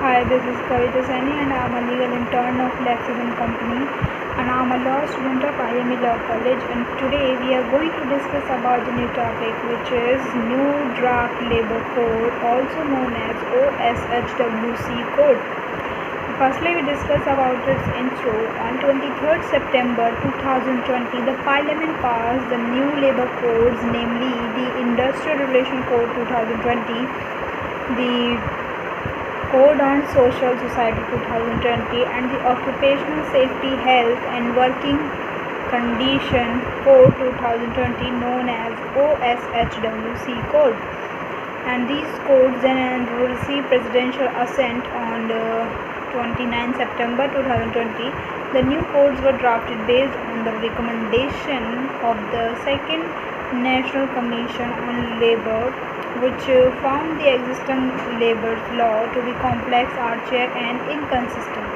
Hi, this is Kavita Sani and I am a legal intern of Lexis & Company and I am a law student of IME Law College, and today we are going to discuss about the new topic, which is New Draft Labour Code, also known as OSHWC Code. Firstly, we discuss about its intro. On 23rd September 2020, the Parliament passed the new labour codes, namely the Industrial Relation Code 2020, the Code on Social Society 2020, and the Occupational Safety, Health and Working Condition Code 2020, known as OSHWC Code. And these codes then received presidential assent on 29 September 2020. The new codes were drafted based on the recommendation of the Second National Commission on Labour, which found the existing labour law to be complex, archaic and inconsistent.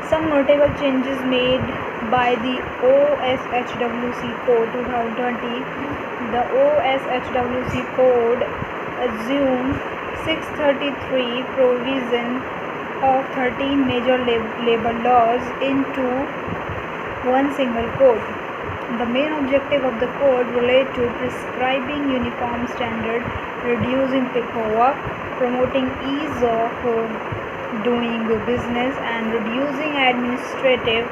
Some notable changes made by the OSHWC Code 2020. The OSHWC Code assumed 633 provisions of 13 major labour laws into one single code. The main objective of the code relate to prescribing uniform standard, reducing paperwork, promoting ease of doing business, and reducing administrative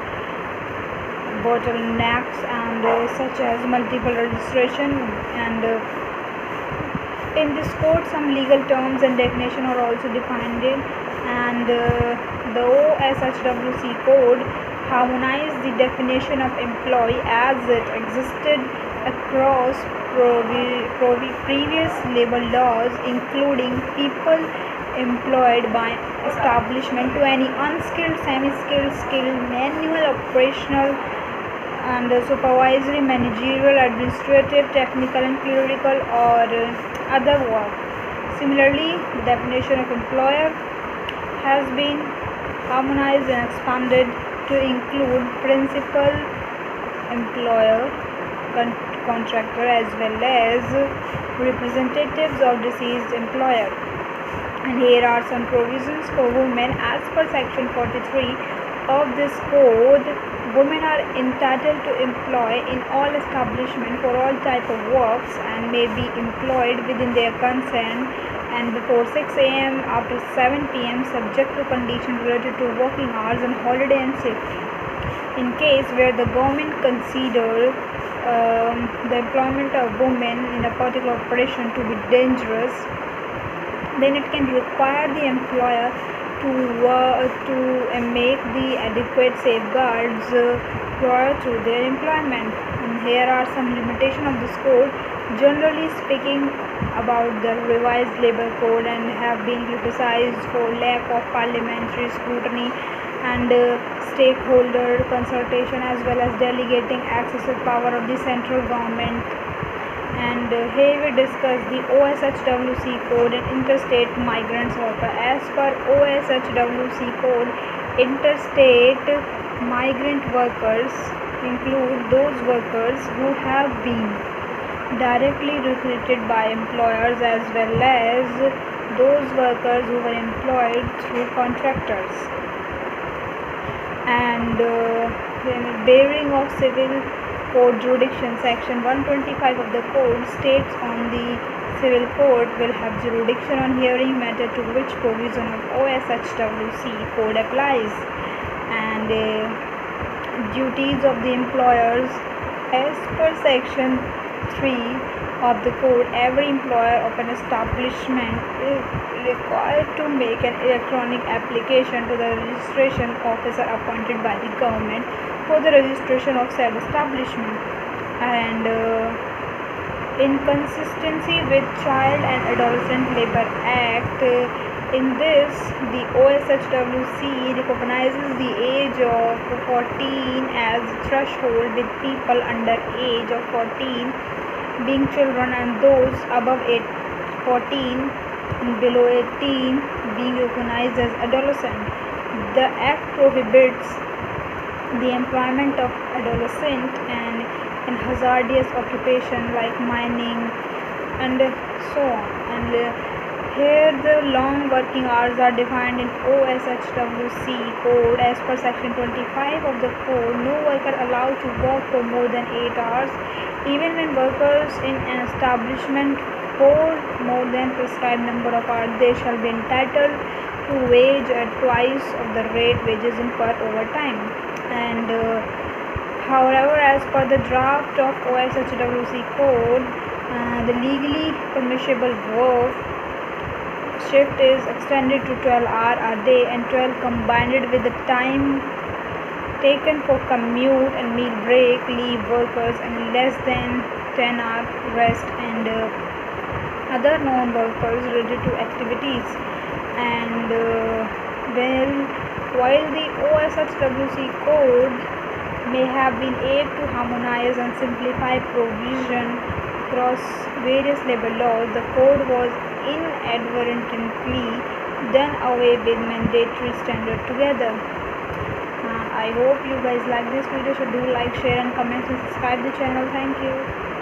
bottlenecks and such as multiple registration. And in this code, some legal terms and definition are also defined and the OSHWC code harmonized the definition of employee as it existed across previous labor laws, including people employed by establishment to any unskilled, semi-skilled, skilled, manual, operational and supervisory, managerial, administrative, technical and clerical or other work. Similarly, the definition of employer has been harmonized and expanded to include principal, employer, contractor as well as representatives of deceased employer. And here are some provisions for women. As per section 43 of this code, women are entitled to employ in all establishments for all type of works and may be employed within their consent and before 6 a.m. after 7 p.m. subject to conditions related to working hours and holiday and safety. In case where the government consider the employment of women in a particular operation to be dangerous, then it can require the employer to make the adequate safeguards prior to their employment. And here are some limitations of this code. Generally speaking, about the revised labour code and have been criticized for lack of parliamentary scrutiny and stakeholder consultation as well as delegating excessive power of the central government. And here we discuss the OSHWC code and interstate migrants worker. As per OSHWC code, interstate migrant workers include those workers who have been directly recruited by employers as well as those workers who were employed through contractors. And bearing of civil code jurisdiction, section 125 of the code states on the civil court will have jurisdiction on hearing matter to which provision of OSHWC code applies. And duties of the employers. As per section 3 of the code, every employer of an establishment is required to make an electronic application to the registration officer appointed by the government for the registration of said establishment. And inconsistency with Child and Adolescent Labour Act, in this the OSHWC recognizes the age of 14 as threshold, with people under age of 14 being children and those above 14 and below 18 being recognized as adolescent. The act prohibits the employment of adolescent and in hazardous occupation like mining and so on. And Here, the long working hours are defined in OSHWC code as per section 25 of the code. No worker allowed to work for more than 8 hours. Even when workers in an establishment for more than prescribed number of hours, they shall be entitled to wage at twice of the rate wages in per overtime. And however, as per the draft of OSHWC code, the legally permissible work shift is extended to 12 hours a day and 12 combined with the time taken for commute and meal break leave workers and less than 10-hour rest and other non-workers related to activities. And while the OSHWC code may have been able to harmonize and simplify provision across various labor laws, the code was inadvertently done away with mandatory standard together. I hope you guys like this video, so do like, share and comment and subscribe the channel. Thank you.